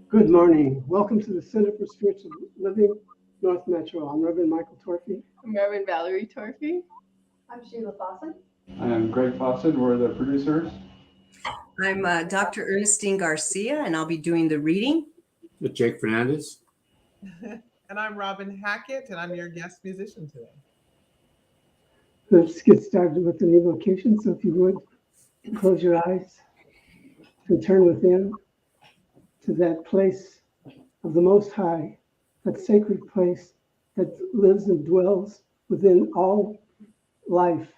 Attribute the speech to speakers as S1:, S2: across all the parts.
S1: Good morning. Welcome to the Center for Spiritual Living, North Metro. I'm Reverend Michael Torphy.
S2: I'm Reverend Valerie Torphy.
S3: I'm Sheila Fawcett.
S4: I'm Greg Fawcett. We're the producers.
S5: I'm Dr. Ernestine Garcia, and I'll be doing the reading.
S6: Jake Fernandez.
S7: And I'm Robin Hackett, and I'm your guest musician today.
S1: Let's get started with an evocation. So if you would, close your eyes and turn within to that place of the Most High, that sacred place that lives and dwells within all life,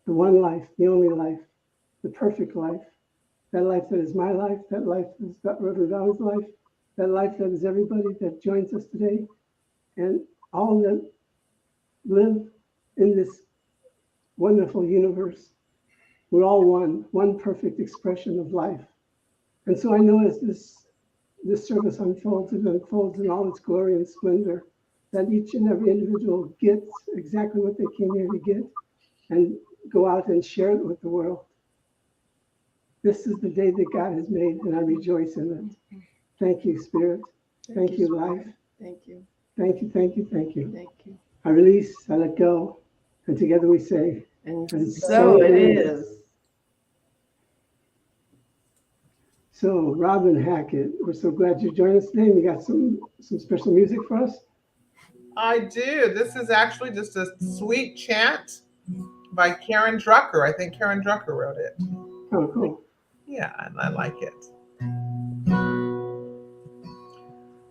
S1: the one life, the only life, the perfect life, that life that is my life, that life that is Reverend Valerie's life, that life that is everybody that joins us today, and all that live in this wonderful universe. We're all one perfect expression of life. And so I know as this service unfolds in all its glory and splendor, that each and every individual gets exactly what they came here to get and go out and share it with the world. This is the day that God has made, and I rejoice in it. Thank you, Spirit. Thank you, life.
S2: Thank you.
S1: Thank you, thank you, thank you.
S2: Thank you.
S1: I release, I let go, and together we say,
S2: And
S1: so
S2: it
S1: it
S2: is.
S1: So, Robin Hackett, we're so glad you joined us today. And you got some special music for us?
S7: I do. This is actually just a sweet chant by Karen Drucker. I think Karen Drucker wrote it.
S1: Oh, cool.
S7: Yeah, and I like it.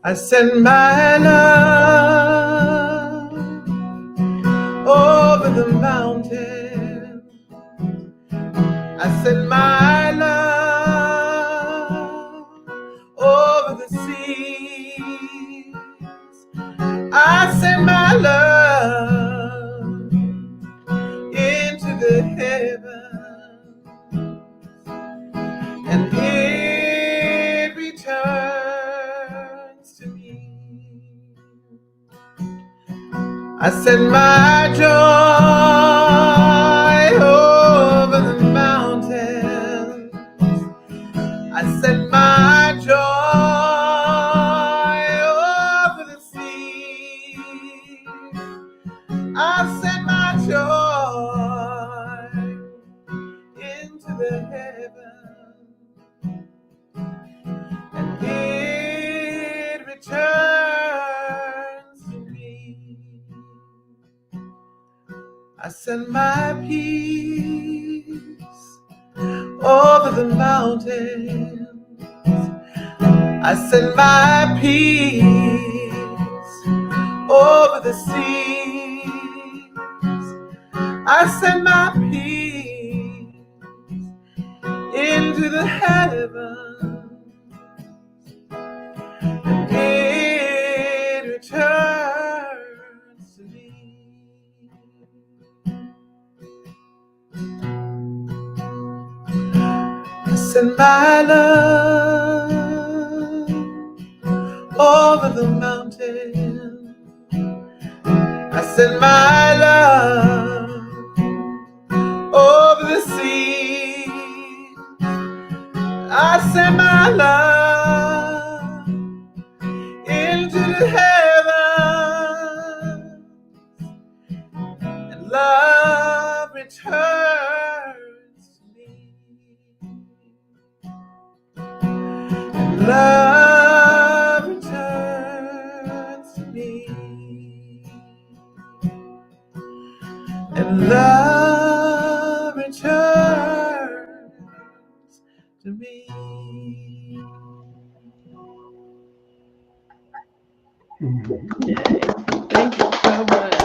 S7: I send my love over the mountain. I send my love over the seas. I send my love into the heavens, and it returns to me. I send my joy over the mountains. I send my joy over the sea. I send my joy into the heavens, and it returns to me. I send my peace over the mountains. I send my peace over the seas. I send my peace into the heavens, and it returns to me. I send my love over the mountain. I send my love over the sea. I send my love into the heavens, and love returns to me. And love returns to me. And love returns to me.
S2: Yay. Thank you so much.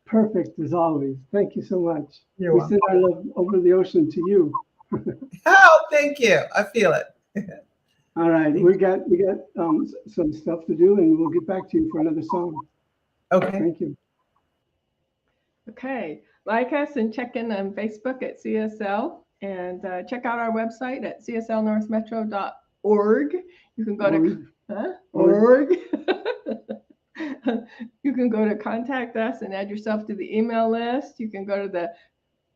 S1: Perfect as always. Thank you so much.
S7: You're
S1: We
S7: welcome.
S1: send our love over the ocean to you.
S7: Oh, thank you. I feel it.
S1: All right, we got some stuff to do, and we'll get back to you for another song.
S7: Okay.
S1: Thank you.
S2: Okay. Like us and check in on Facebook at CSL, and check out our website at cslnorthmetro.org. You can go to org. You can go to contact us and add yourself to the email list. You can go to the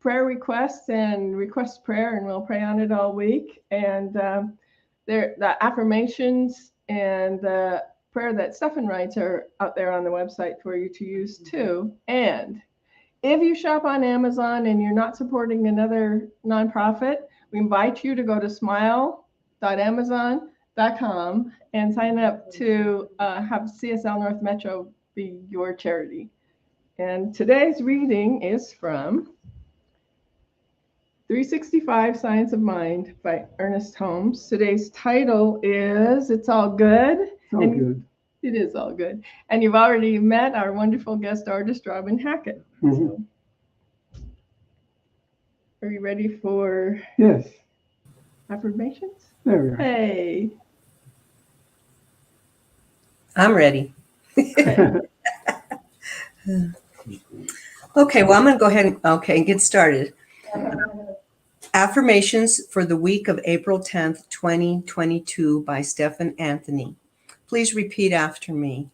S2: prayer requests and request prayer, and we'll pray on it all week. And the affirmations and the prayer that Stefan writes are out there on the website for you to use too. And if you shop on Amazon and you're not supporting another nonprofit, we invite you to go to smile.amazon.com and sign up to have CSL North Metro be your charity. And today's reading is from 365 Science of Mind by Ernest Holmes. Today's title is It's All Good.
S1: It's all good.
S2: It is all good. And you've already met our wonderful guest artist, Robin Hackett. So, are you ready for
S1: Yes,
S2: affirmations?
S1: there we are.
S2: Hey.
S5: I'm ready. Okay, well, I'm going to go ahead and get started. Affirmations for the week of April 10th, 2022 by Stephen Anthony. Please repeat after me.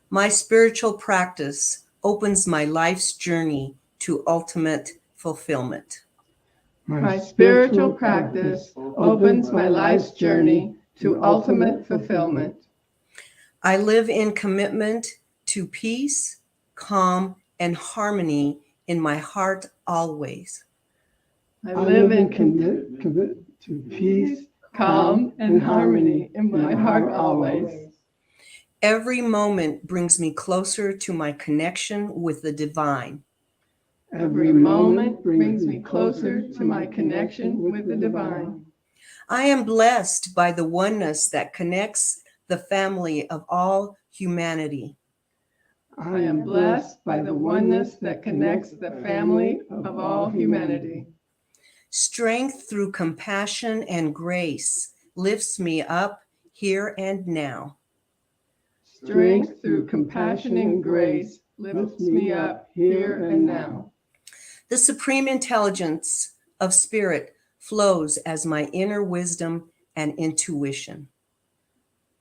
S5: My spiritual practice opens my life's journey to ultimate fulfillment.
S2: My spiritual practice opens my life's journey to ultimate fulfillment.
S5: I live in commitment to peace, calm, and harmony in my heart always.
S2: I live in
S1: commit to peace,
S2: calm, and harmony in my heart always.
S5: Every moment brings me closer to my connection with the divine.
S2: Every moment brings me closer to my connection with the divine.
S5: I am blessed by the oneness that connects the family of all humanity.
S2: I am blessed by the oneness that connects the family of all humanity.
S5: Strength through compassion and grace lifts me up here and now.
S2: Strength through compassion and grace lifts me up here and now.
S5: The supreme intelligence of spirit flows as my inner wisdom and intuition.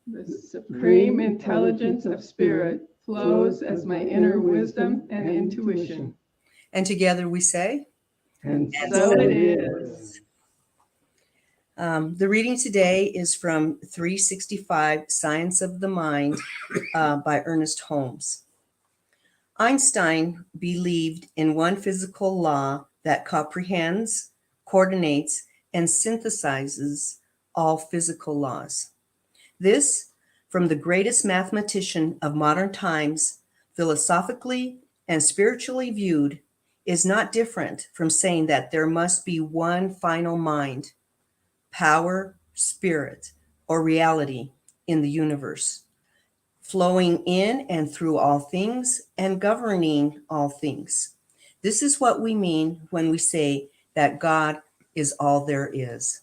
S2: The supreme intelligence of spirit flows as my inner wisdom and intuition.
S5: And together we say,
S1: and
S2: So it is.
S5: The reading today is from 365 Science of the Mind by Ernest Holmes. Einstein believed in one physical law that comprehends, coordinates, and synthesizes all physical laws. This, from the greatest mathematician of modern times, philosophically and spiritually viewed, is not different from saying that there must be one final mind, power, spirit, or reality in the universe, flowing in and through all things and governing all things. This is what we mean when we say that God is all there is.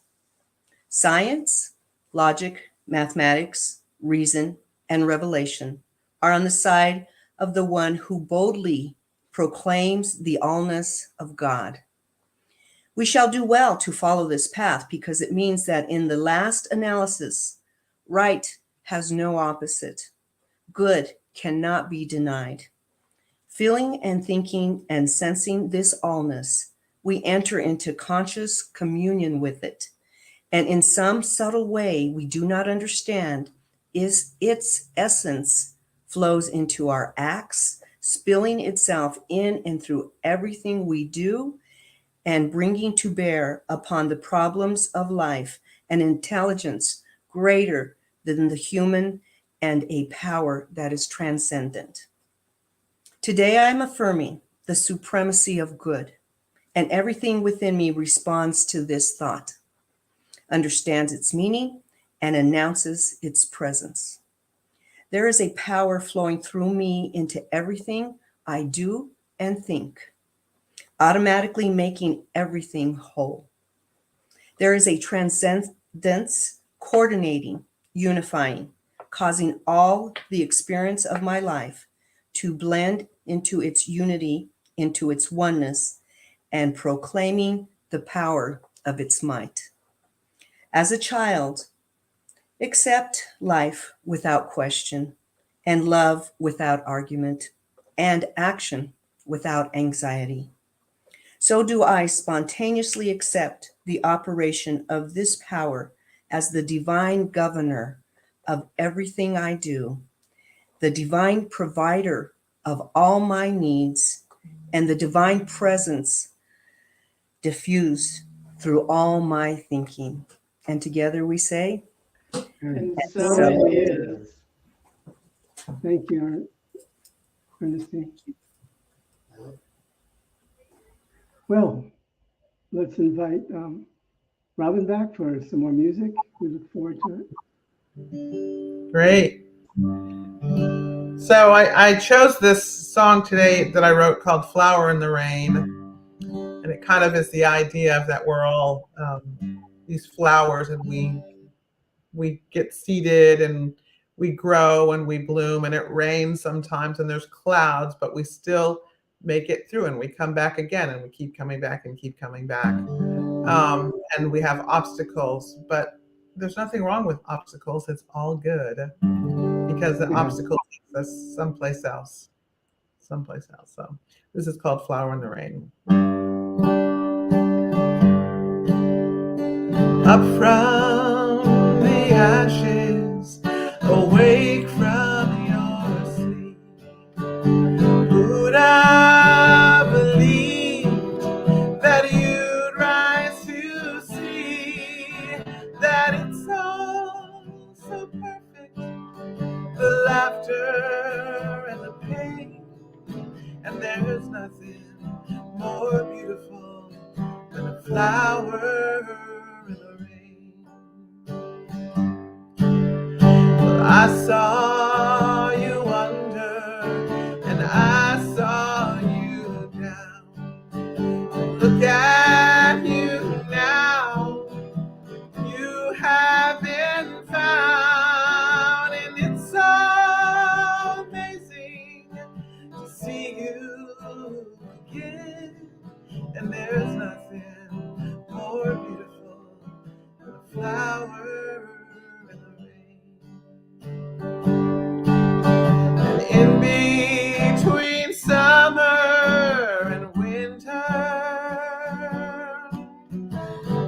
S5: Science, logic, mathematics, reason, and revelation are on the side of the one who boldly proclaims the allness of God. We shall do well to follow this path because it means that in the last analysis, right has no opposite. Good cannot be denied. Feeling and thinking and sensing this allness, we enter into conscious communion with it. And in some subtle way we do not understand, is its essence flows into our acts, spilling itself in and through everything we do, and bringing to bear upon the problems of life an intelligence greater than the human and a power that is transcendent. Today I am affirming the supremacy of good, and everything within me responds to this thought, understands its meaning, and announces its presence. There is a power flowing through me into everything I do and think, automatically making everything whole. There is a transcendence coordinating, unifying, causing all the experience of my life to blend into its unity, into its oneness, and proclaiming the power of its might. As a child, accept life without question, and love without argument, and action without anxiety. So do I spontaneously accept the operation of this power as the divine governor of everything I do, the divine provider of all my needs, and the divine presence diffused through all my thinking. And together we say,
S2: And
S5: so
S2: so
S5: it
S2: it is.
S1: Thank you, Ernestine. Well, let's invite Robin back for some more music. We look forward to it.
S7: Great. So I chose this song today that I wrote called Flower in the Rain. And it kind of is the idea of that we're all these flowers, and we get seeded and we grow and we bloom, and it rains sometimes and there's clouds, but we still make it through and we come back again and we keep coming back and keep coming back. And we have obstacles, but there's nothing wrong with obstacles. It's all good because the obstacle takes us someplace else. So this is called Flower in the Rain. Up from the ashes, awake from your sleep, would I believe that you'd rise to see that it's all so perfect, the laughter and the pain, and there's nothing more beautiful than a flower in the rain. Well, I saw you under and I saw you down. Look at you now, you have been found, and it's so amazing to see you again. And there's nothing more beautiful than a flower in the rain. And in between summer and winter,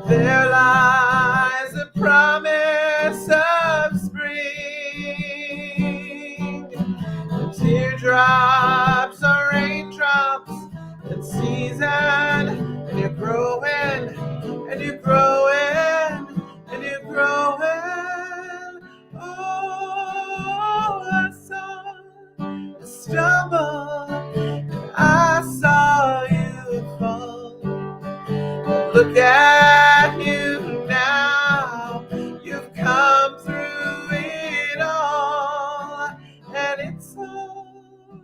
S7: there lies a promise of spring. The teardrops are raindrops and season, and you're growing, and you're growing, and you're growing. Oh, I saw you stumble, and I saw you fall. Look at you now, you've come through it all, and it's all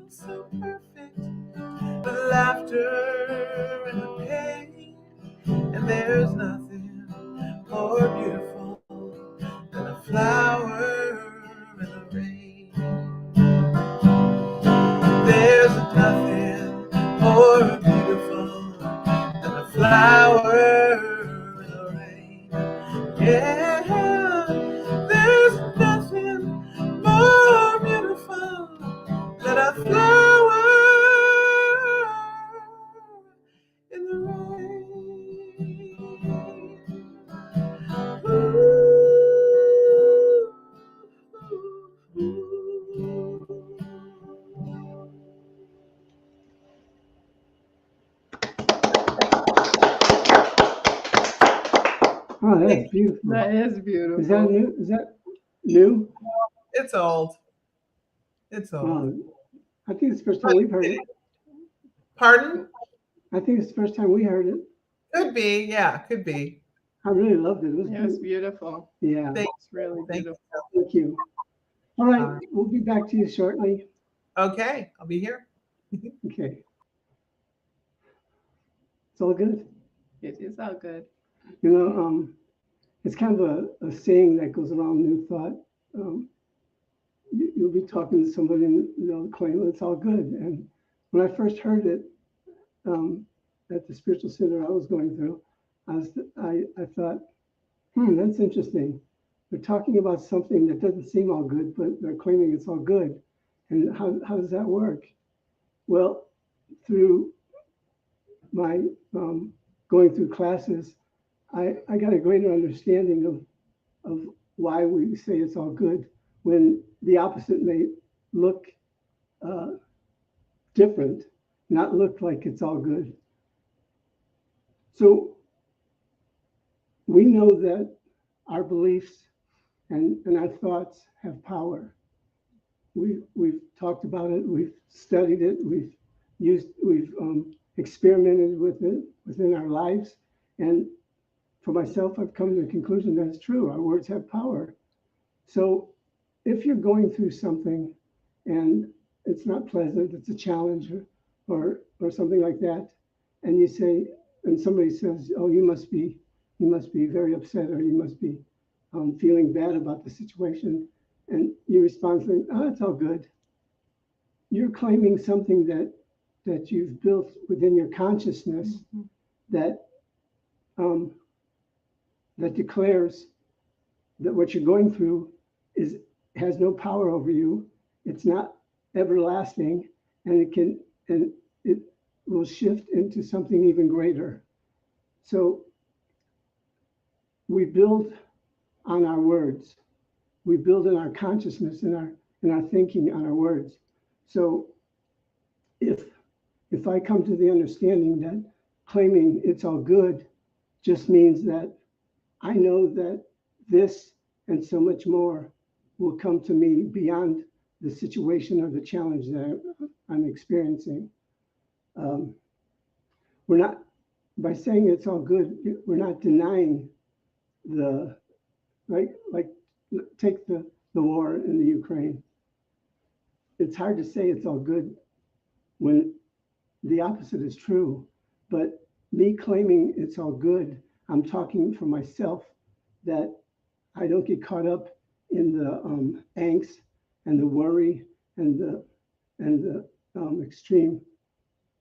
S7: so perfect, the laughter and the pain, and there's nothing more beautiful than a flower in the rain. There's nothing more beautiful than a flower in the rain. Yeah, there's nothing more beautiful than a flower in the rain. Ooh.
S1: Oh, that's beautiful.
S2: That is beautiful.
S1: Is that new? Is that new?
S7: It's old. It's old.
S1: I think it's the first time we've heard it.
S7: Pardon?
S1: I think it's the first time we heard it.
S7: Could be. Yeah, could be.
S1: I really loved it.
S2: It was beautiful.
S1: Yeah,
S2: It's really
S7: Thank
S2: beautiful.
S1: thank you. All right, we'll be back to you shortly.
S7: Okay, I'll be here.
S1: Okay. It's all good.
S2: It is all good.
S1: You know, it's kind of a saying that goes around New Thought. You'll be talking to somebody and they'll claim it's all good. And when I first heard it at the spiritual center I was going through, I thought, that's interesting. They're talking about something that doesn't seem all good, but they're claiming it's all good. And how does that work? Well, through my going through classes, I got a greater understanding of why we say it's all good when the opposite may look different, not look like it's all good. So we know that our beliefs and our thoughts have power. We've talked about it, we've studied it, we've experimented with it within our lives. And for myself, I've come to the conclusion that it's true. Our words have power. So if you're going through something and it's not pleasant, it's a challenge or something like that, and you say, and somebody says, oh, you must be very upset, or you must be feeling bad about the situation, and you respond saying, oh, it's all good. You're claiming something that you've built within your consciousness that declares that what you're going through has no power over you. It's not everlasting, and it will shift into something even greater. So we build on our words. We build in our consciousness, in our thinking, on our words. So if I come to the understanding that claiming it's all good just means that I know that this and so much more will come to me beyond the situation or the challenge that I'm experiencing. We're not, by saying it's all good, we're not denying like take the war in the Ukraine. It's hard to say it's all good when the opposite is true. But me claiming it's all good, I'm talking for myself that I don't get caught up in the angst and the worry and the extreme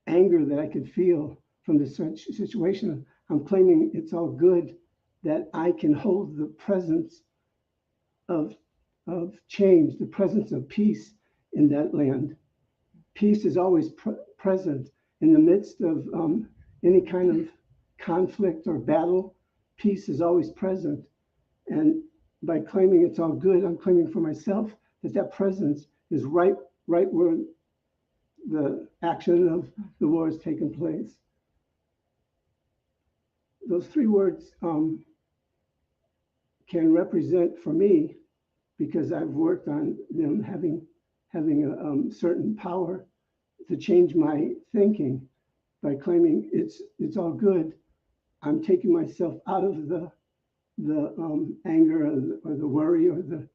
S1: anger that I could feel from the situation. I'm claiming it's all good, that I can hold the presence of change, the presence of peace in that land. Peace is always present in the midst of any kind of conflict or battle. Peace is always present. And by claiming it's all good, I'm claiming for myself that presence is right where the action of the war has taken place. Those three words can represent for me, because I've worked on them having a certain power to change my thinking. By claiming it's all good, I'm taking myself out of the anger or the worry or the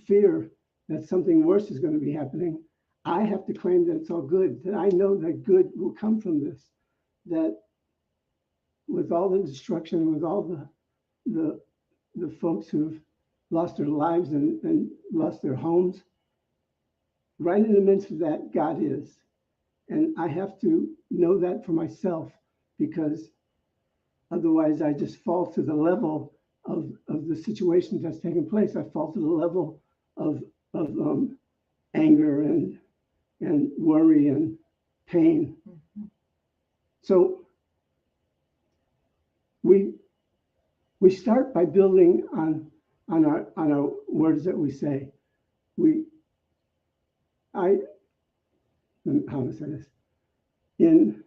S1: fear that something worse is going to be happening. I have to claim that it's all good, that I know that good will come from this, that with all the destruction, with all the folks who've lost their lives and lost their homes, right in the midst of that, God is. And I have to know that for myself, because otherwise I just fall to the level of the situation that's taking place. I fall to the level of anger and worry and pain. Mm-hmm. So we start by building on our words that we say. How do I say this? In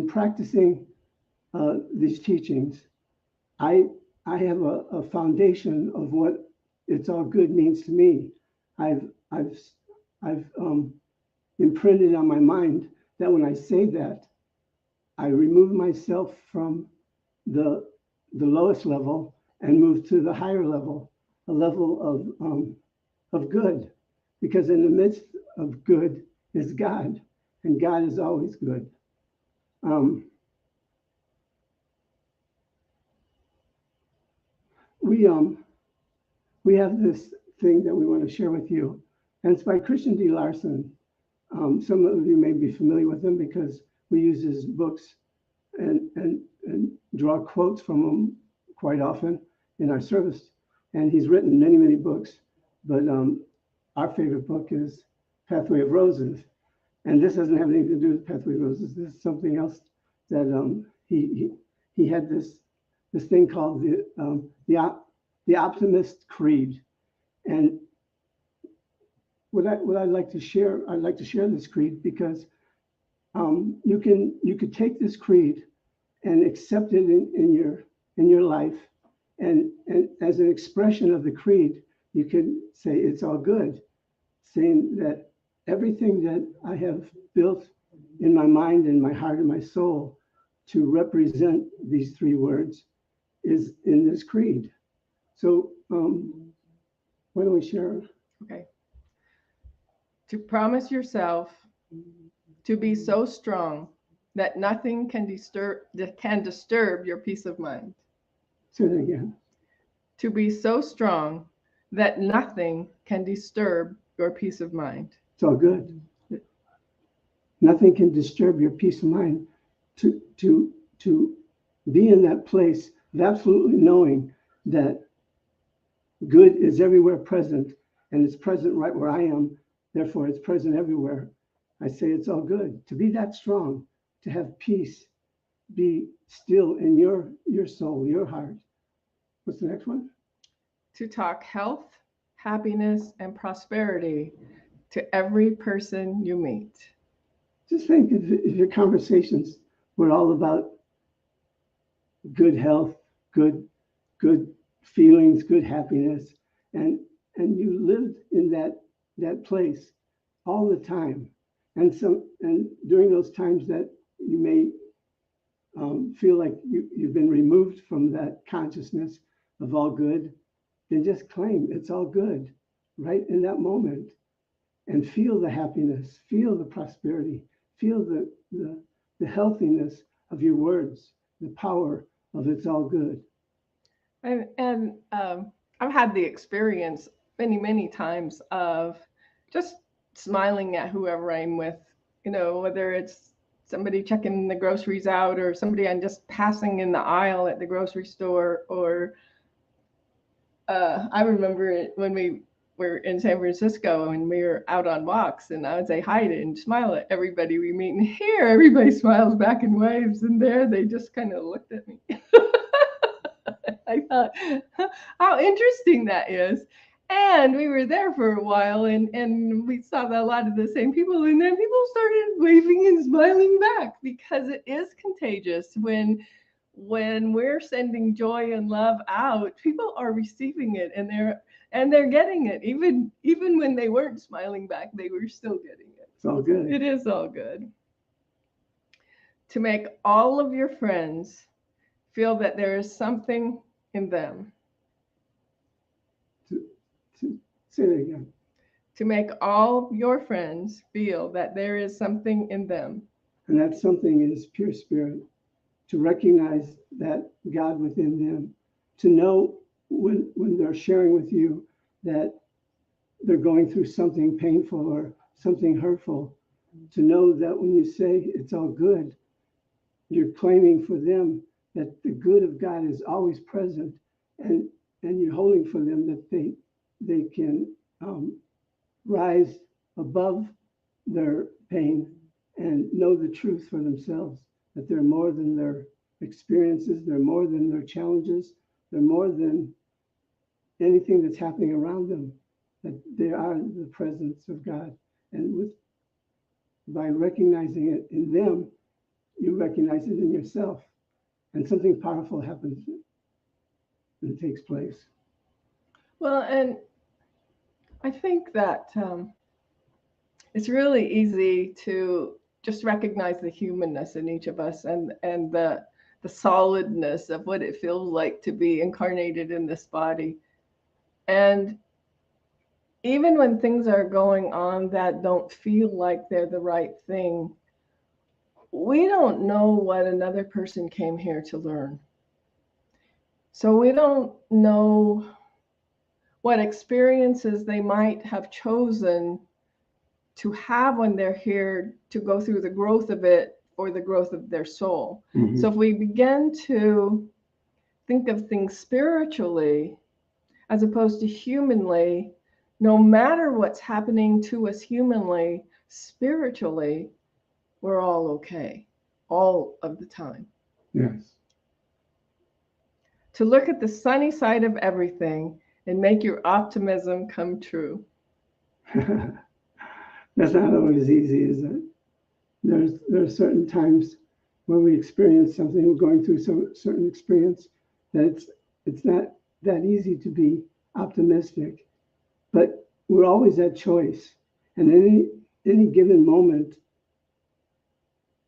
S1: practicing these teachings, I have a foundation of what it's all good means to me. I've imprinted on my mind that when I say that, I remove myself from the lowest level and move to the higher level, a level of good, because in the midst of good is God, and God is always good. We have this thing that we want to share with you, and it's by Christian D. Larson. Some of you may be familiar with him because we use his books and draw quotes from them quite often in our service. And he's written many, many books, but our favorite book is Pathway of Roses. And this doesn't have anything to do with Pathway of Roses. This is something else that he had this this thing called the Optimist Creed. And what I'd like to share, I'd like to share this creed because you could take this creed and accept it in your life, and as an expression of the creed, you could say it's all good, saying that everything that I have built in my mind and my heart and my soul to represent these three words is in this creed. So why don't we share?
S2: Okay. To promise yourself to be so strong that nothing can disturb your peace of mind.
S1: Say that again.
S2: To be so strong that nothing can disturb your peace of mind.
S1: It's all good. Nothing can disturb your peace of mind. To be in that place of absolutely knowing that good is everywhere present, and it's present right where I am, therefore it's present everywhere. I say it's all good. To be that strong, to have peace, be still in your soul, your heart. What's the next one?
S2: To talk health, happiness, and prosperity to every person you meet.
S1: Just think if your conversations were all about good health, good feelings, good happiness, and you lived in that place all the time. And during those times that you may feel like you've been removed from that consciousness of all good, then just claim it's all good right in that moment, and feel the happiness, feel the prosperity, feel the healthiness of your words, the power of it's all good.
S2: And I've had the experience many times of just smiling at whoever I'm with, whether it's somebody checking the groceries out or somebody I'm just passing in the aisle at the grocery store, or I remember it when we were in San Francisco and we were out on walks, and I would say hi and smile at everybody we meet, and here everybody smiles back and waves, and there they just kind of looked at me. I thought, how interesting that is. And we were there for a while, and we saw a lot of the same people, and then people started waving and smiling back, because it is contagious. When we're sending joy and love out, people are receiving it, and they're getting it. Even when they weren't smiling back, they were still getting it.
S1: It's all good.
S2: It is all good. To make all of your friends feel that there is something in them.
S1: Say that again.
S2: To make all your friends feel that there is something in them.
S1: And that something is pure spirit. To recognize that God within them. To know when they're sharing with you that they're going through something painful or something hurtful. To know that when you say it's all good, you're claiming for them that the good of God is always present, and you're holding for them that they can rise above their pain and know the truth for themselves, that they're more than their experiences, they're more than their challenges, they're more than anything that's happening around them, that they are the presence of God. And by recognizing it in them, you recognize it in yourself, and something powerful happens and it takes place.
S2: Well, and I think that it's really easy to just recognize the humanness in each of us, and the solidness of what it feels like to be incarnated in this body. And even when things are going on that don't feel like they're the right thing, we don't know what another person came here to learn. So we don't know what experiences they might have chosen to have when they're here to go through the growth of it, or the growth of their soul. Mm-hmm. So if we begin to think of things spiritually as opposed to humanly, no matter what's happening to us humanly, spiritually, we're all okay, all of the time.
S1: Yes.
S2: to look at the sunny side of everything and make your optimism come true.
S1: That's not always easy, is it? There are certain times when we experience something, we're going through some certain experience, that it's not that easy to be optimistic. But we're always at choice. And any given moment,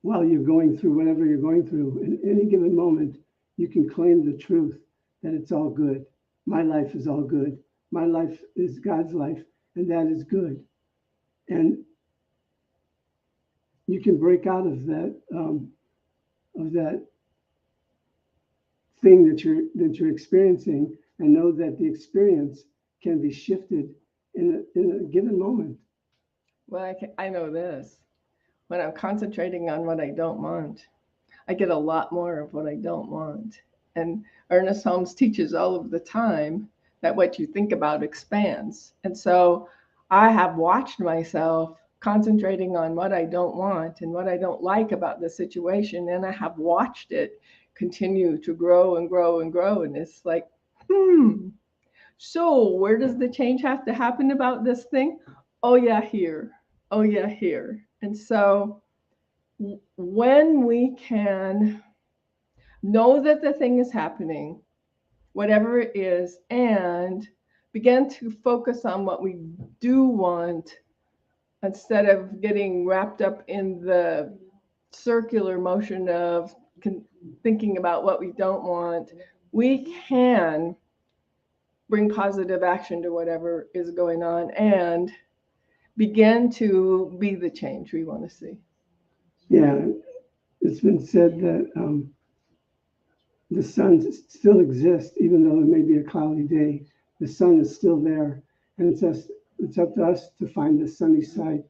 S1: while you're going through whatever you're going through, in any given moment, you can claim the truth that it's all good. My life is all good. My life is God's life, and that is good. And you can break out of that thing that you're experiencing, and know that the experience can be shifted in a given moment.
S2: Well, I know this. When I'm concentrating on what I don't want, I get a lot more of what I don't want. And Ernest Holmes teaches all of the time that what you think about expands. And so I have watched myself concentrating on what I don't want and what I don't like about the situation. And I have watched it continue to grow and grow and grow. And it's like, so where does the change have to happen about this thing? Oh, yeah, here. Oh, yeah, here. And so when we can know that the thing is happening, whatever it is, and begin to focus on what we do want instead of getting wrapped up in the circular motion of thinking about what we don't want, we can bring positive action to whatever is going on and begin to be the change we want to see.
S1: Yeah, it's been said that the sun still exists, even though it may be a cloudy day. The sun is still there, and it's up to us to find the sunny side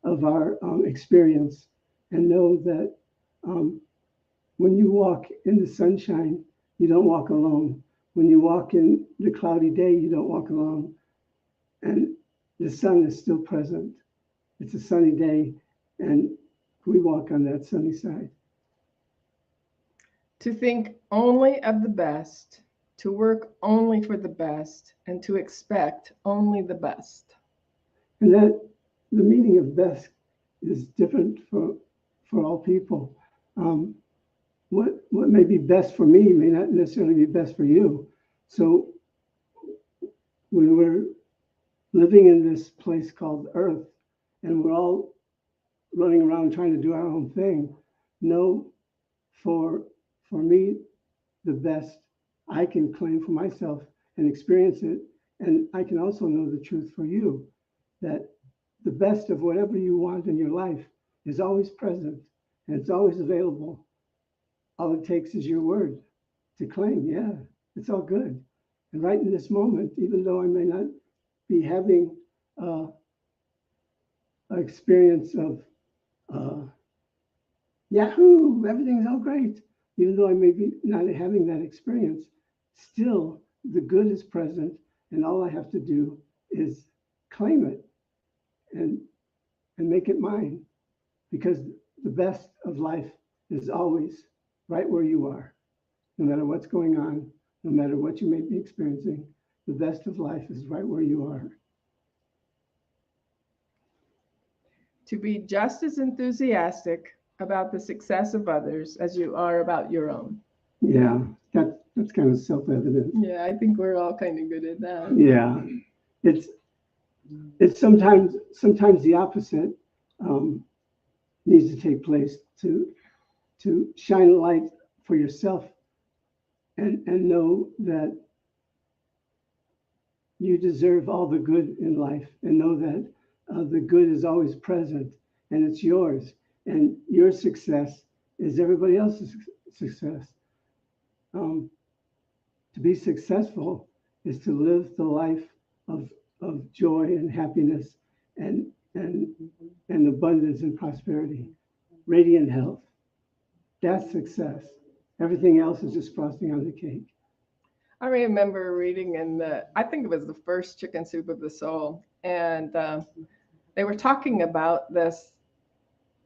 S1: of our experience, and know that when you walk in the sunshine, you don't walk alone. When you walk in the cloudy day, you don't walk alone. And the sun is still present. It's a sunny day, and we walk on that sunny side.
S2: To think only of the best, to work only for the best, and to expect only the best.
S1: And that the meaning of best is different for all people. What may be best for me may not necessarily be best for you. So when we're living in this place called Earth, and we're all running around trying to do our own thing, know for me, the best I can claim for myself and experience it. And I can also know the truth for you, that the best of whatever you want in your life is always present, and it's always available. All it takes is your word to claim, yeah, it's all good. And right in this moment, even though I may not be having an experience of Yahoo, everything's all great, even though I may be not having that experience, still the good is present, and all I have to do is claim it and make it mine, because the best of life is always right where you are. No matter what's going on, no matter what you may be experiencing, the best of life is right where you are.
S2: To be just as enthusiastic about the success of others as you are about your own.
S1: Yeah, that's kind of self-evident.
S2: Yeah, I think we're all kind of good at that.
S1: Yeah, it's sometimes the opposite needs to take place, to shine a light for yourself and know that you deserve all the good in life, and know that the good is always present and it's yours, and your success is everybody else's success. To be successful is to live the life of joy and happiness and abundance and prosperity, radiant health. That's success. Everything else is just frosting on the cake.
S2: I remember reading I think it was the first Chicken Soup of the Soul, and they were talking about this.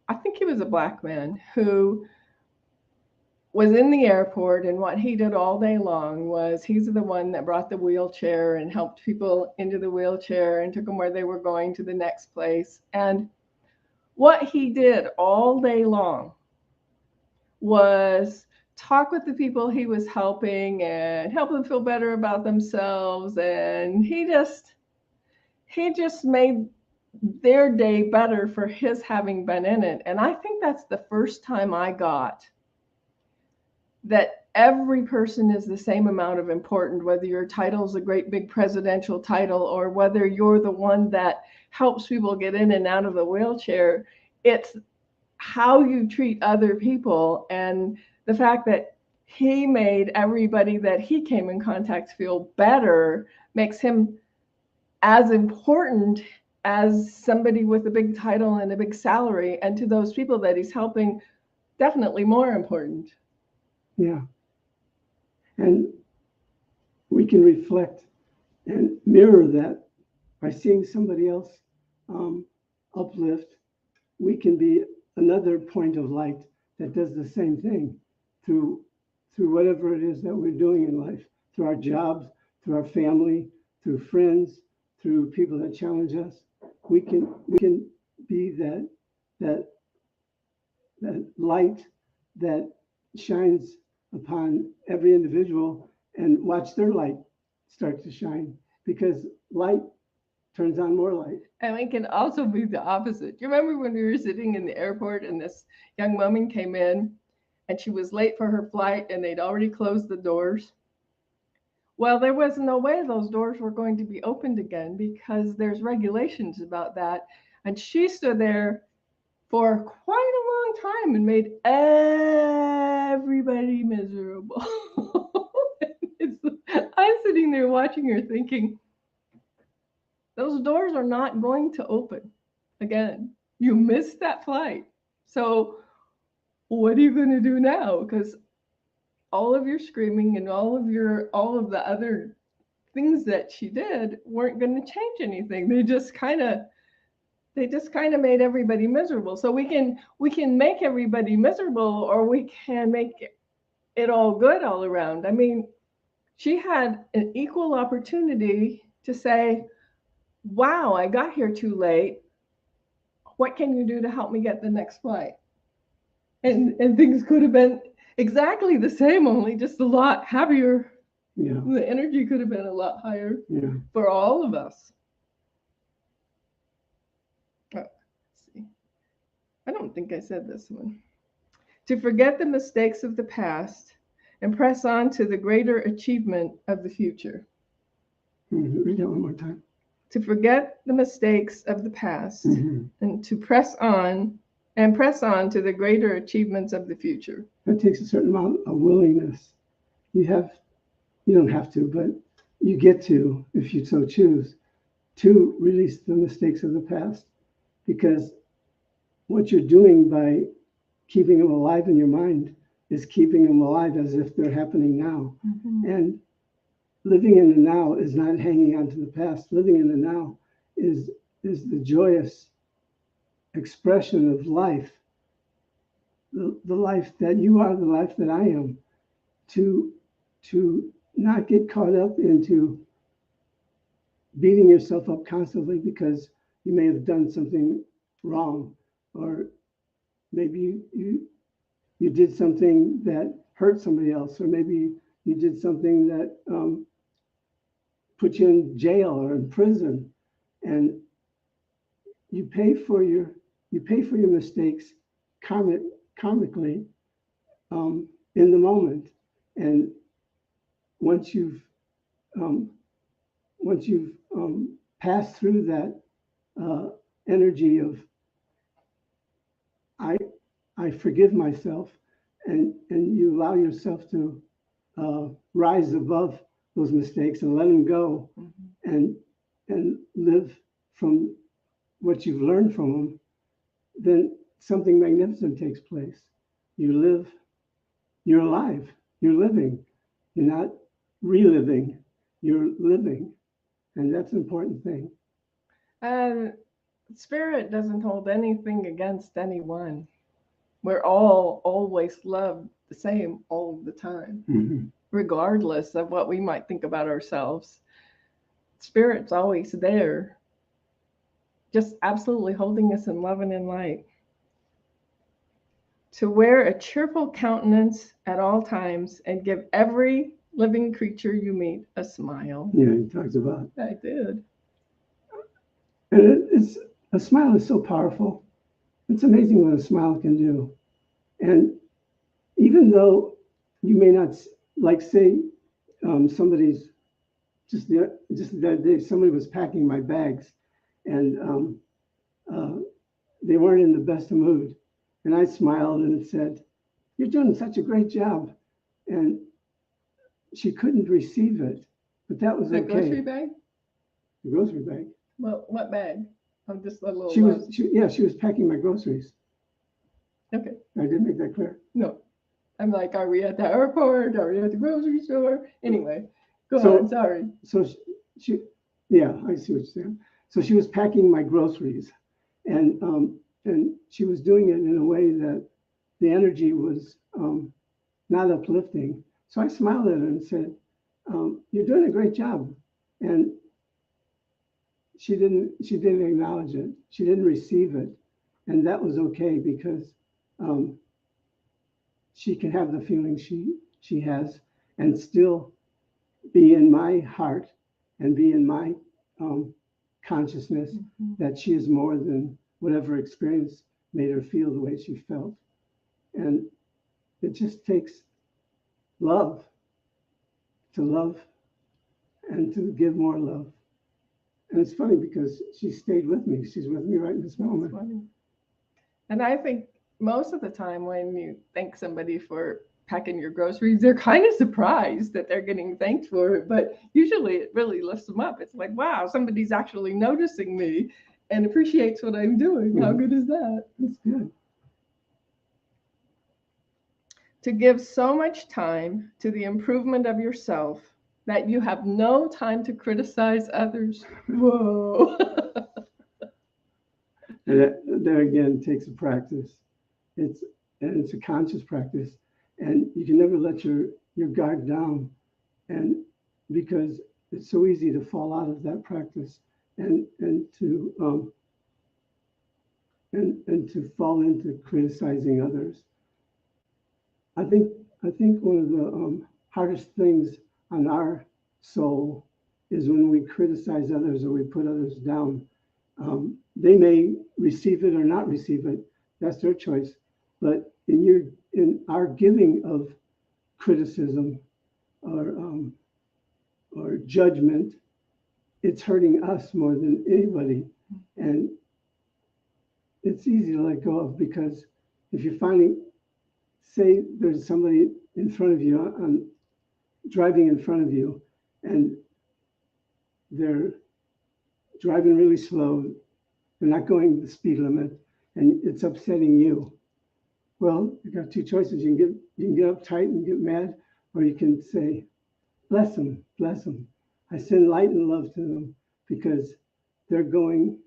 S2: I think he was a black man who was in the airport, and what he did all day long was he's the one that brought the wheelchair and helped people into the wheelchair and took them where they were going to the next place. And what he did all day long was talk with the people he was helping and help them feel better about themselves. And he just made their day better for his having been in it. And I think that's the first time I got that every person is the same amount of important, whether your title is a great big presidential title or whether you're the one that helps people get in and out of the wheelchair. It's how you treat other people, and the fact that he made everybody that he came in contact feel better makes him as important as somebody with a big title and a big salary, and to those people that he's helping, definitely more important.
S1: Yeah. And we can reflect and mirror that by seeing somebody else uplift. We can be another point of light that does the same thing through whatever it is that we're doing in life, through our jobs, through our family, through friends, through people that challenge us. We can be that light that shines upon every individual and watch their light start to shine, because light turns on more light.
S2: And it can also be the opposite. You remember when we were sitting in the airport and this young woman came in and she was late for her flight and they'd already closed the doors? Well, there was no way those doors were going to be opened again because there's regulations about that. And she stood there for quite a long time and made everybody miserable. I'm sitting there watching her thinking, those doors are not going to open again. You missed that flight. So what are you going to do now? Because all of your screaming and all of the other things that she did weren't going to change anything. They just kind of made everybody miserable. So we can make everybody miserable, or we can make it all good all around. I mean, she had an equal opportunity to say, wow, I got here too late. What can you do to help me get the next flight? And things could have been exactly the same, only just a lot happier.
S1: Yeah.
S2: The energy could have been a lot higher
S1: Yeah.
S2: for all of us. Let's see. I don't think I said this one. To forget the mistakes of the past and press on to the greater achievement of the future.
S1: Read that one more time.
S2: To forget the mistakes of the past
S1: Mhm.
S2: and to press on to the greater achievements of the future.
S1: That takes a certain amount of willingness. You don't have to, but you get to, if you so choose, to release the mistakes of the past, because what you're doing by keeping them alive in your mind is keeping them alive as if they're happening now.
S2: Mm-hmm.
S1: And living in the now is not hanging on to the past. Living in the now is the joyous expression of life, the life that you are, the life that I am, to not get caught up into beating yourself up constantly because you may have done something wrong, or maybe you did something that hurt somebody else, or maybe you did something that put you in jail or in prison, and you pay for your mistakes karmically in the moment. And once you've passed through that energy of I forgive myself, and you allow yourself to rise above those mistakes and let them go,
S2: Mm-hmm.
S1: and live from what you've learned from them, then something magnificent takes place. You live, you're alive, you're living, you're not reliving, you're living. And that's an important thing.
S2: Spirit doesn't hold anything against anyone. we're all always loved the same all the time,
S1: Mhm.
S2: regardless of what we might think about ourselves. Spirit's always there, just absolutely holding us in love and in light. To wear a cheerful countenance at all times and give every living creature you meet a smile.
S1: Yeah, he talks about.
S2: I did.
S1: And it's a smile is so powerful. It's amazing what a smile can do. And even though you may not like, say, somebody's just the other day, somebody was packing my bags, and they weren't in the best of mood, and I smiled and said, "You're doing such a great job," and she couldn't receive it, but that was
S2: The
S1: okay.
S2: grocery bag?
S1: The grocery bag.
S2: Well, what bag? I'm just a little
S1: She
S2: lost.
S1: was packing my groceries.
S2: Okay.
S1: I didn't make that clear.
S2: No. I'm like, are we at the airport? Are we at the grocery store? Anyway, go
S1: So-
S2: on. Sorry.
S1: So she, yeah, I see what you're saying. So she was packing my groceries, and she was doing it in a way that the energy was not uplifting. So I smiled at her and said, "You're doing a great job," and she didn't acknowledge it. She didn't receive it, and that was okay because she can have the feeling she has and still be in my heart and be in my consciousness that she is more than whatever experience made her feel the way she felt. And it just takes love to love and to give more love. And it's funny because she stayed with me. She's with me right in this
S2: That's
S1: moment.
S2: funny. And I think most of the time when you thank somebody for packing your groceries, they're kind of surprised that they're getting thanked for it. But usually it really lifts them up. It's like, wow, somebody's actually noticing me and appreciates what I'm doing. How good is that?
S1: It's good.
S2: To give so much time to the improvement of yourself that you have no time to criticize others. Whoa.
S1: And that, there again takes a practice. It's a conscious practice, and you can never let your guard down, and because it's so easy to fall out of that practice and to fall into criticizing others. I think one of the hardest things on our soul is when we criticize others or we put others down. They may receive it or not receive it. That's their choice. But in our giving of criticism or judgment, it's hurting us more than anybody. And it's easy to let go of, because if you're finding, say there's somebody in front of you, driving in front of you, and they're driving really slow, they're not going the speed limit, and it's upsetting you. Well, you got two choices. You can get uptight and get mad, or you can say, bless them, bless them. I send light and love to them because they're going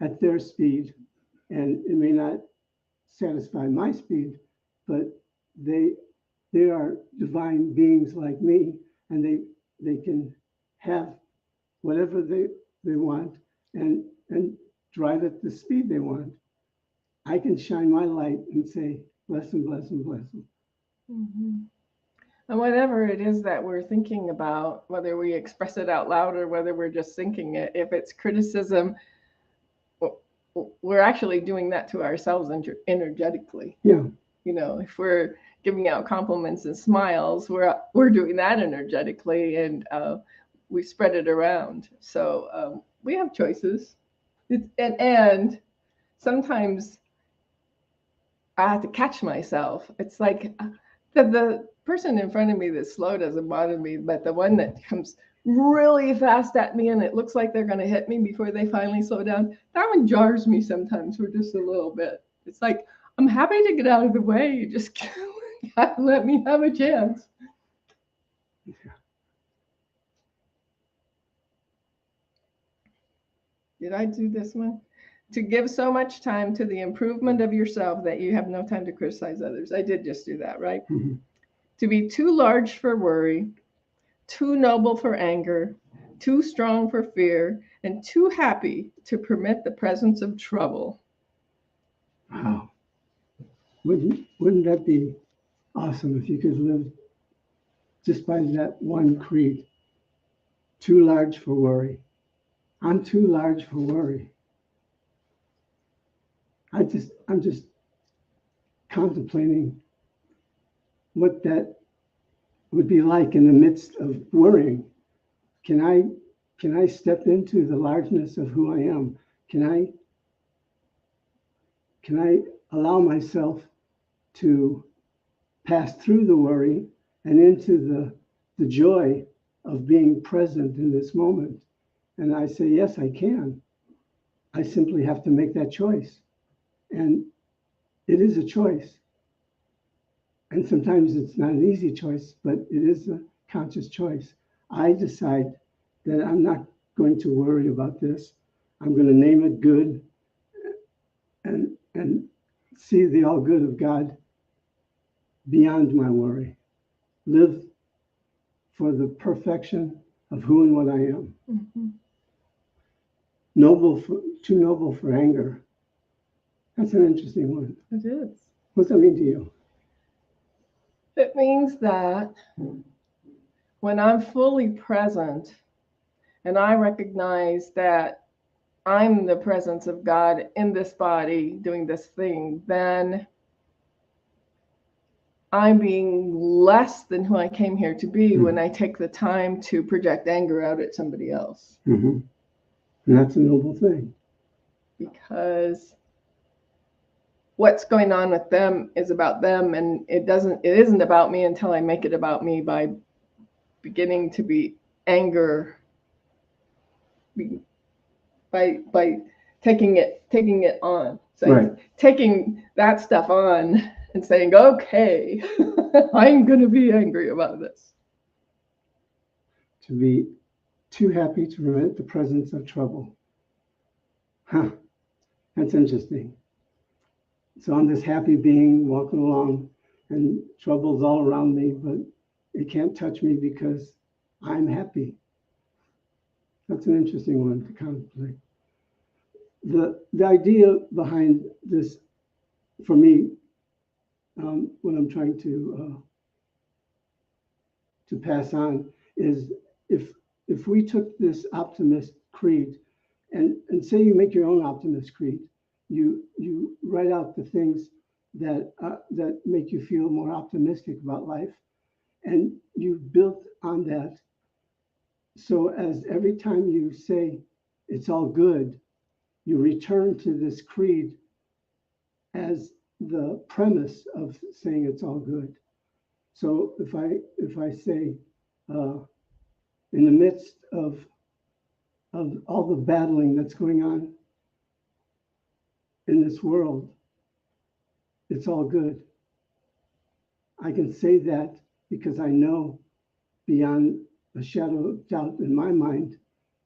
S1: at their speed, and it may not satisfy my speed, but they are divine beings like me, and they can have whatever they want and drive at the speed they want. I can shine my light and say, bless them, bless them, bless them.
S2: Mm-hmm. And whatever it is that we're thinking about, whether we express it out loud or whether we're just thinking it, if it's criticism, we're actually doing that to ourselves energetically.
S1: Yeah.
S2: You know, if we're giving out compliments and smiles, we're doing that energetically, and we spread it around. So we have choices. And sometimes I have to catch myself. It's like the person in front of me that's slow doesn't bother me, but the one that comes really fast at me and it looks like they're going to hit me before they finally slow down, that one jars me sometimes for just a little bit. It's like, I'm happy to get out of the way. You just let me have a chance. Did I do this one? to give so much time to the improvement of yourself that you have no time to criticize others. I did just do that, right?
S1: Mhm.
S2: To be too large for worry, too noble for anger, too strong for fear, and too happy to permit the presence of trouble.
S1: Wow. Wouldn't that be awesome if you could live just by that one creed? Too large for worry. I'm too large for worry. I'm just contemplating what that would be like in the midst of worrying. Can I step into the largeness of who I am? Can I allow myself to pass through the worry and into the joy of being present in this moment? And I say, yes, I can. I simply have to make that choice. And it is a choice. And sometimes it's not an easy choice, but it is a conscious choice. I decide that I'm not going to worry about this. I'm going to name it good and see the all good of God beyond my worry. Live for the perfection of who and what I am.
S2: Mm-hmm.
S1: Too noble for anger. That's an interesting one.
S2: It is.
S1: What does that mean to you?
S2: It means that when I'm fully present and I recognize that I'm the presence of God in this body doing this thing, then I'm being less than who I came here to be when I take the time to project anger out at somebody else.
S1: Mm-hmm. And that's a noble thing.
S2: Because what's going on with them is about them, and it isn't about me until I make it about me by beginning to be anger by taking it on,
S1: Right.
S2: taking that stuff on and saying, okay, I'm going to be angry about this.
S1: To be too happy to permit the presence of trouble. Huh. That's interesting. So I'm this happy being walking along and trouble's all around me, but it can't touch me because I'm happy. That's an interesting one to contemplate. The idea behind this, for me, what I'm trying to pass on is if we took this Optimist Creed and say you make your own Optimist Creed, you write out the things that make you feel more optimistic about life, and you built on that. So as every time you say it's all good, you return to this creed as the premise of saying it's all good. So if I say in the midst of all the battling that's going on in this world, it's all good. I can say that because I know beyond a shadow of doubt in my mind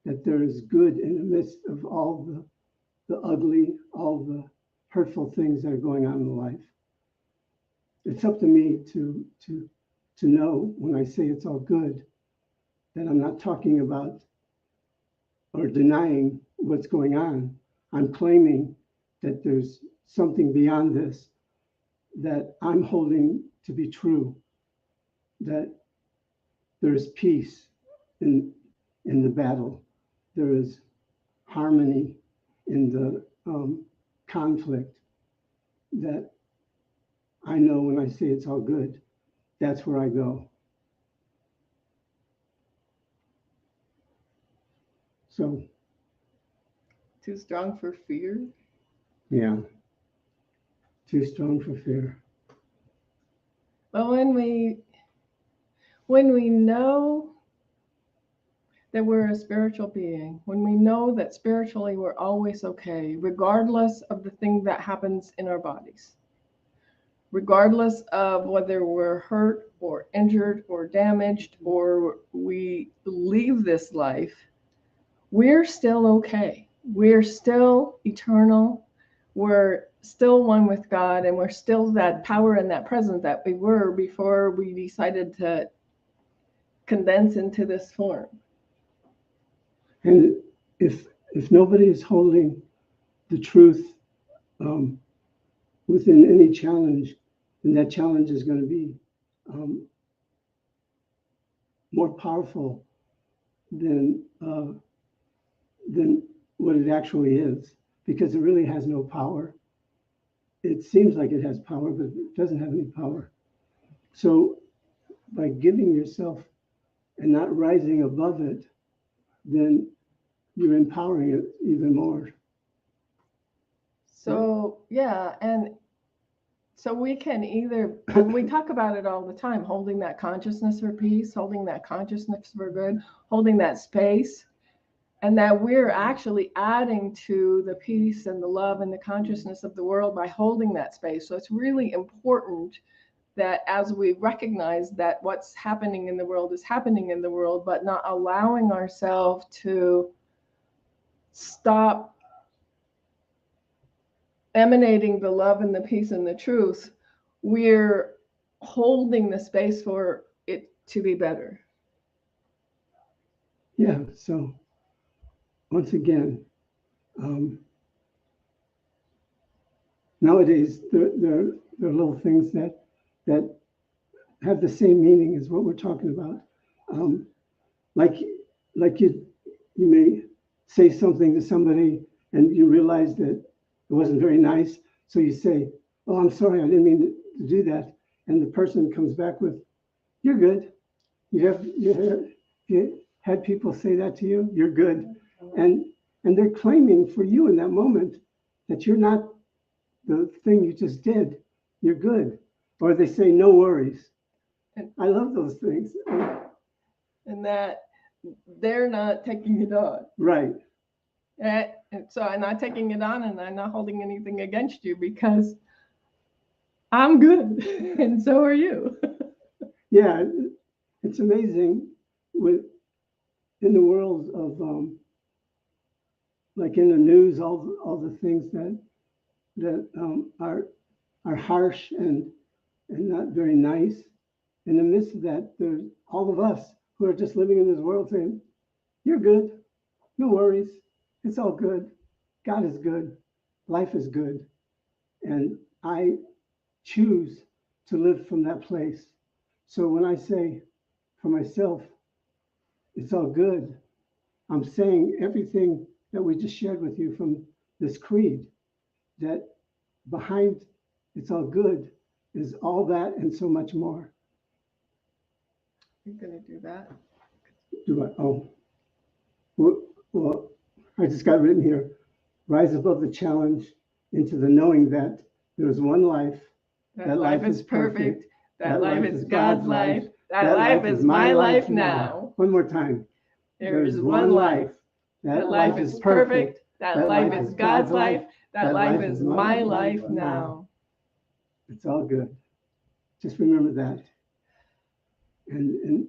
S1: that there is good in the midst of all the ugly, all the hurtful things that are going on in life. It's up to me to know when I say it's all good that I'm not talking about or denying what's going on. I'm claiming that there's something beyond this that I'm holding to be true, that there is peace in the battle. There is harmony in the conflict, that I know when I say it's all good, that's where I go. So,
S2: Too strong for fear?
S1: yeah, too strong for fear.
S2: But when we know that we're a spiritual being, when we know that spiritually we're always okay, regardless of the thing that happens in our bodies, regardless of whether we're hurt or injured or damaged or we leave this life, we're still okay. we're still eternal. We're still one with God, and we're still that power and that presence that we were before we decided to condense into this form.
S1: And if nobody is holding the truth within any challenge, then that challenge is going to be more powerful than what it actually is, because it really has no power. It seems like it has power, but it doesn't have any power. So by giving yourself and not rising above it, then you're empowering it even more.
S2: So, yeah, and so we can either, and we talk about it all the time, holding that consciousness for peace, holding that consciousness for good, holding that space, and that we're actually adding to the peace and the love and the consciousness of the world by holding that space. So it's really important that as we recognize that what's happening in the world is happening in the world, but not allowing ourselves to stop emanating the love and the peace and the truth, we're holding the space for it to be better.
S1: Yeah, so once again, nowadays there are little things that have the same meaning as what we're talking about. Like you may say something to somebody and you realize that it wasn't very nice, so you say, "Oh, I'm sorry, I didn't mean to do that," and the person comes back with, "You're good." You had people say that to you, "You're good," and they're claiming for you in that moment that you're not the thing you just did. You're good, or they say, "No worries." I love those things.
S2: And that they're not taking it on.
S1: Right.
S2: And so I'm not taking it on, and I'm not holding anything against you because I'm good, and so are you.
S1: Yeah, it's amazing in the world of like in the news, all the things that are harsh and not very nice. In the midst of that, there's all of us who are just living in this world saying, "You're good, no worries, it's all good. God is good, life is good," and I choose to live from that place. So when I say for myself, "It's all good," I'm saying everything that we just shared with you from this creed, that behind "it's all good" is all that and so much more.
S2: You're going to do that?
S1: Do I? Oh, well, I just got written here. Rise above the challenge into the knowing that there is one life.
S2: That life is perfect. That life is God's life. That life is my life now.
S1: One more time.
S2: There is one life. That life is perfect. That life is God's life. That life is my life now.
S1: It's all good. Just remember that. And in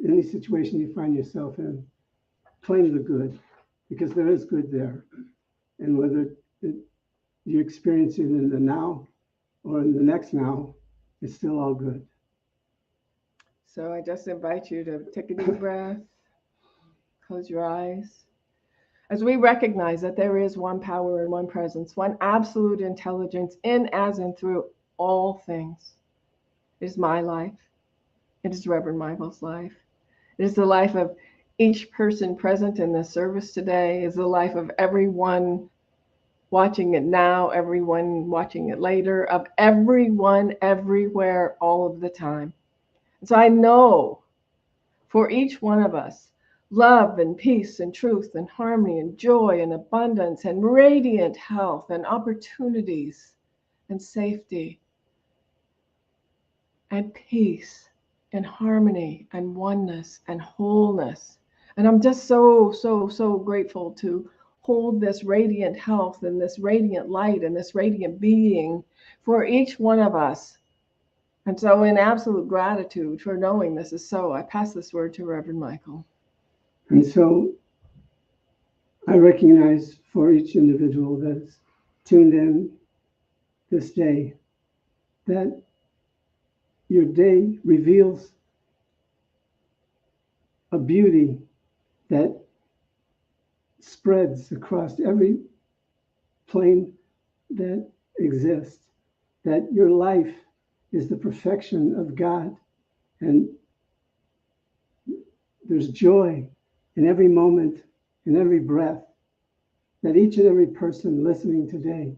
S1: any situation you find yourself in, claim the good, because there is good there. And whether you experience it in the now or in the next now, it's still all good.
S2: So I just invite you to take a deep breath, close your eyes. As we recognize that there is one power and one presence, one absolute intelligence in, as, and through all things. It is my life. It is Reverend Michael's life. It is the life of each person present in this service today. It is the life of everyone watching it now, everyone watching it later, of everyone, everywhere, all of the time. And so I know for each one of us, love and peace and truth and harmony and joy and abundance and radiant health and opportunities and safety and peace and harmony and oneness and wholeness. And I'm just so grateful to hold this radiant health and this radiant light and this radiant being for each one of us. And so in absolute gratitude for knowing this is so, I pass this word to Reverend Michael.
S1: And so I recognize for each individual that's tuned in this day, that your day reveals a beauty that spreads across every plane that exists, that your life is the perfection of God, and there's joy in every moment, in every breath, that each and every person listening today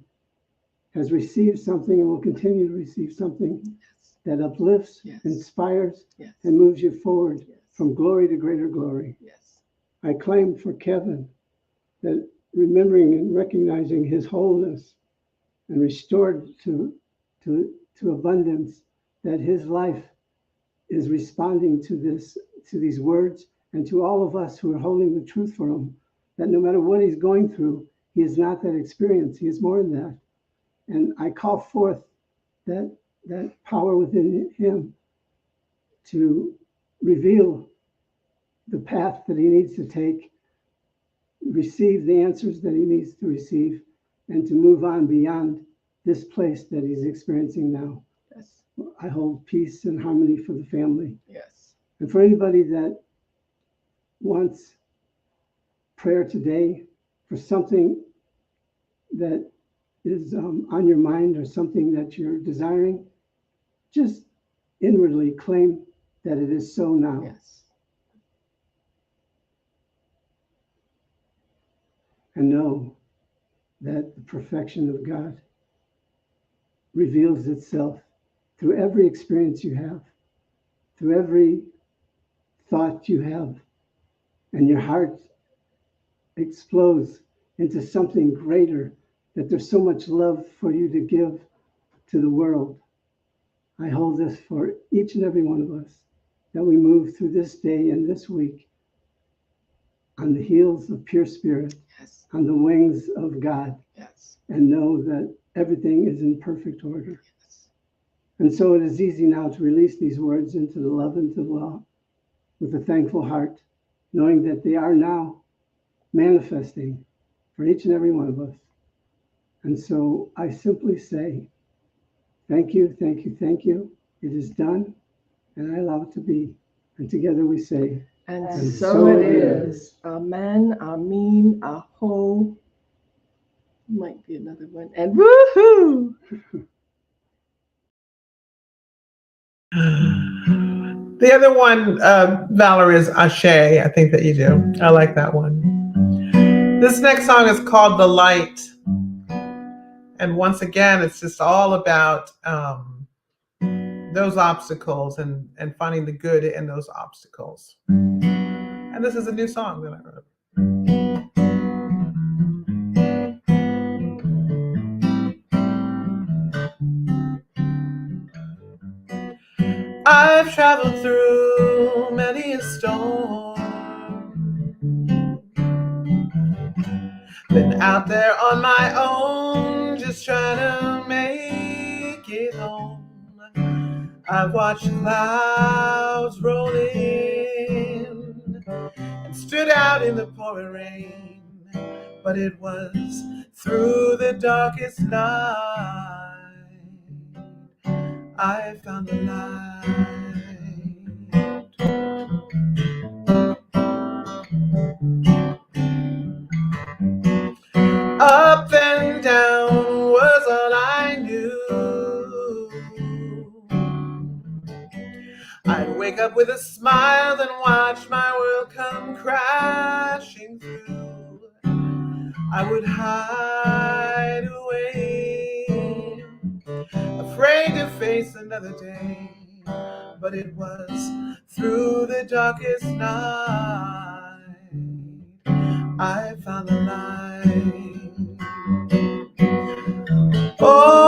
S1: has received something and will continue to receive something that uplifts, inspires, and moves you forward from glory to greater glory. I claim for Kevin that remembering and recognizing his wholeness and restored to abundance, that his life is responding to these words, and to all of us who are holding the truth for him, that no matter what he's going through, he is not that experience, he is more than that. And I call forth that power within him to reveal the path that he needs to take, receive the answers that he needs to receive, and to move on beyond this place that he's experiencing now.
S2: Yes.
S1: I hold peace and harmony for the family.
S2: Yes.
S1: And for anybody that wants prayer today for something that is on your mind or something that you're desiring, just inwardly claim that it is so now.
S2: Yes.
S1: And know that the perfection of God reveals itself through every experience you have, through every thought you have, and your heart explodes into something greater, that there's so much love for you to give to the world. I hold this for each and every one of us, that we move through this day and this week on the heels of pure spirit,
S2: Yes.
S1: on the wings of God,
S2: Yes.
S1: and know that everything is in perfect order.
S2: Yes.
S1: And so it is easy now to release these words into the love and to the law with a thankful heart, knowing that they are now manifesting for each and every one of us. And so I simply say, thank you, thank you, thank you. It is done, and I allow it to be. And together we say,
S2: And
S1: And
S2: so
S1: so
S2: it
S1: it
S2: is. Amen, amen, aho. Might be another one. And woohoo!
S7: The other one, Valerie, is Ashe. I think that you do. I like that one. This next song is called The Light. And once again, it's just all about those obstacles and finding the good in those obstacles. And this is a new song that I wrote. I've traveled through many a storm, been out there on my own, just trying to make it home. I've watched clouds roll in and stood out in the pouring rain, but it was through the darkest night I found the light. Up and down was all I knew. I'd wake up with a smile, then watch my world come crashing through. I would hide away, afraid to face another day, but it was through the darkest night I found the light. Oh,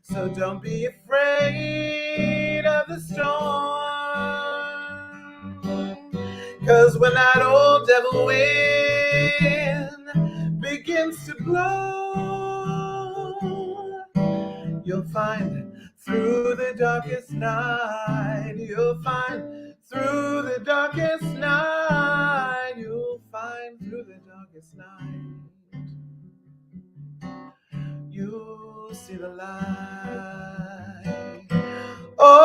S7: so don't be afraid of the storm, 'cause when that old devil wind begins winds to blow. You'll find through the darkest night. You'll find through the darkest night. You'll find through the darkest night. You'll see the light. Oh,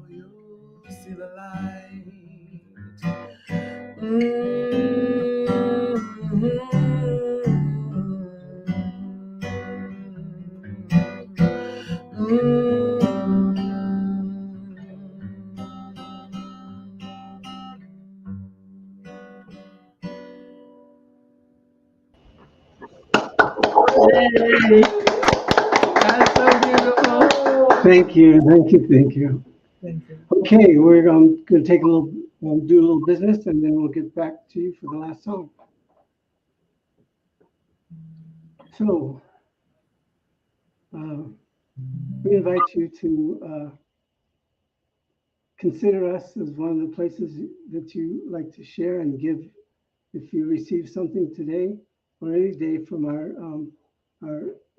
S7: you'll see the light.
S2: Yay. That's so beautiful.
S1: Thank you, thank you, thank you.
S7: Thank you.
S1: Okay, we're going to take a little, do a little business, and then we'll get back to you for the last song. So, we invite you to consider us as one of the places that you like to share and give. If you receive something today or any day from our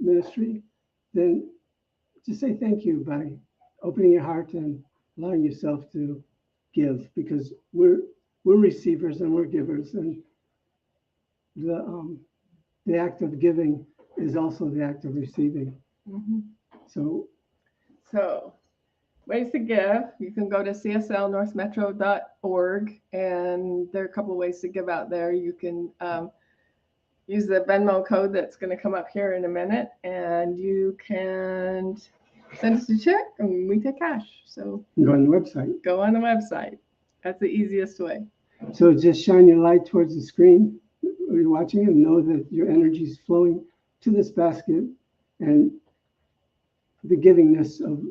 S1: ministry, then just say thank you by opening your heart and allowing yourself to give, because we're receivers and we're givers, and the act of giving is also the act of receiving.
S2: Mhm.
S1: So
S2: So, ways to give. You can go to cslnorthmetro.org, and there are a couple of ways to give out there. You can use the Venmo code that's going to come up here in a minute, and you can send us a check, and we take cash. So
S1: go on the website.
S2: go on the website. That's the easiest way.
S1: So just shine your light towards the screen where you're watching, and know that your energy is flowing to this basket, and the givingness of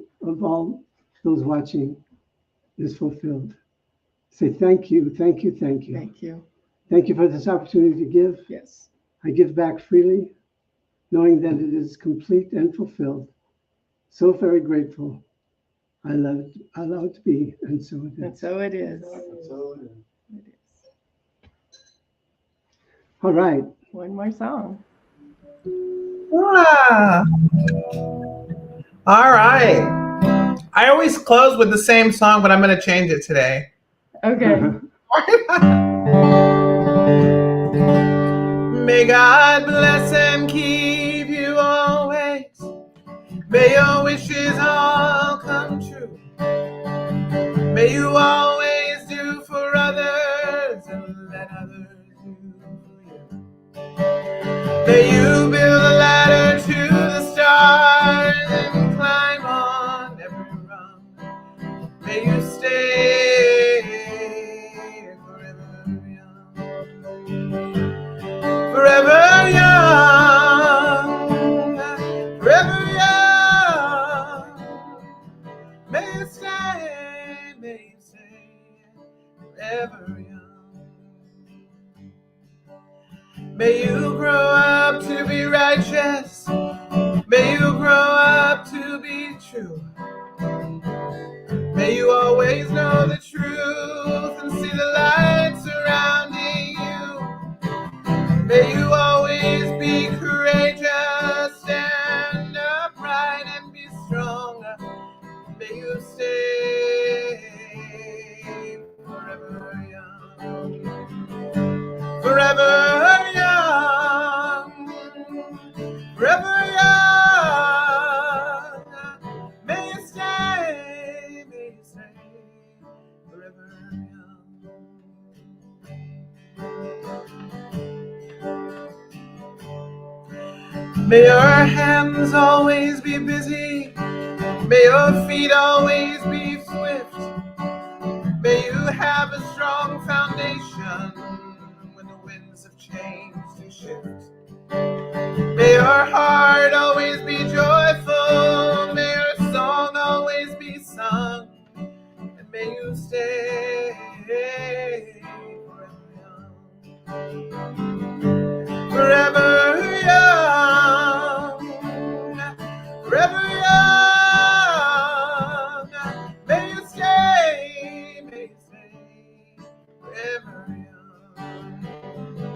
S1: all those watching is fulfilled. Say thank you, thank you, thank you.
S2: Thank you.
S1: Thank you for this opportunity to give.
S2: Yes.
S1: I give back freely, knowing that it is complete and fulfilled. So very grateful. I allow it to be, and so it
S2: And
S1: is.
S2: so it is.
S4: So,
S2: It is.
S1: All right.
S2: One more song.
S7: Ah. All right. I always close with the same song, but I'm going to change it today.
S2: Okay.
S7: May God bless and keep you always. May your wishes all come true. May you always do for others and let others do for you. May you build a ladder to the stars and climb on every rung. May you stay forever young. Forever young. Forever young. May you stay forever young. May you grow up to be righteous. May you grow up to be true. May you always know the truth and see the light surrounding you. May you always be courageous, stand upright and be strong. May you stay forever young. Forever young. Forever young. May you stay forever young. May your hands always be busy. May your feet always be swift. May you have a strong foundation when the winds of change do shift. May your heart always be joyful. May your song always be sung. And may you stay forever young. Forever young. Forever young. May you stay forever young.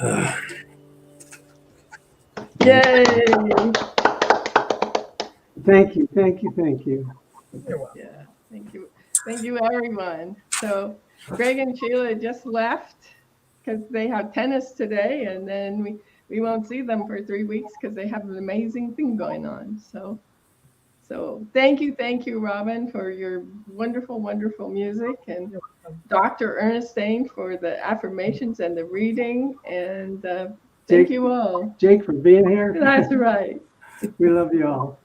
S2: Yay!
S1: Thank you, thank you, thank you.
S7: You're welcome.
S2: Yeah, thank you, everyone. So Greg and Sheila just left because they have tennis today, and then we won't see them for 3 weeks because they have an amazing thing going on. So thank you, Robin, for your wonderful, wonderful music, and
S7: You're welcome.
S2: Dr. Ernestine for the affirmations and the reading, and thank
S1: Jake-
S2: you all.
S1: Jake, for being here.
S2: That's right.
S1: We love you all.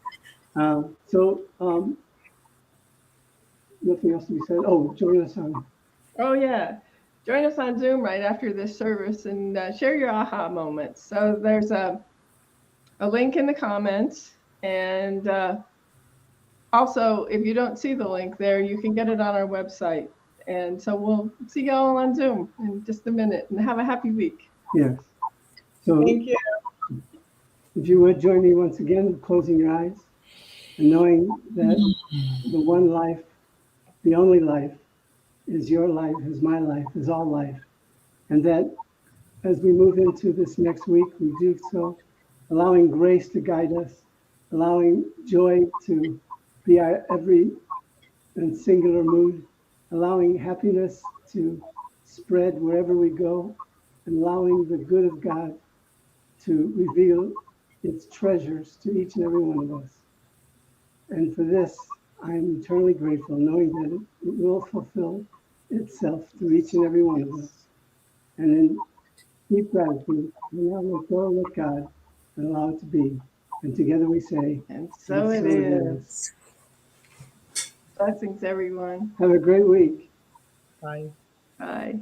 S1: Nothing else to be said. Oh, join us on.
S2: Oh, yeah. Join us on Zoom right after this service and share your aha moments. So there's a link in the comments. And also, if you don't see the link there, you can get it on our website. And so we'll see you all on Zoom in just a minute, and have a happy week.
S1: Yes. So
S7: Thank you.
S1: if you would join me once again, closing your eyes and knowing that the one life, the only life, is your life, is my life, is all life. And that as we move into this next week, we do so allowing grace to guide us, allowing joy to be our every and singular mood, allowing happiness to spread wherever we go, and allowing the good of God to reveal its treasures to each and every one of us. And for this, I'm eternally grateful, knowing that it will fulfill itself through each and every one of us. And in deep gratitude, we now let go with God and allow it to be. And together we say,
S2: And so it is. Blessings, everyone.
S1: Have a great week.
S7: Bye.
S2: Bye.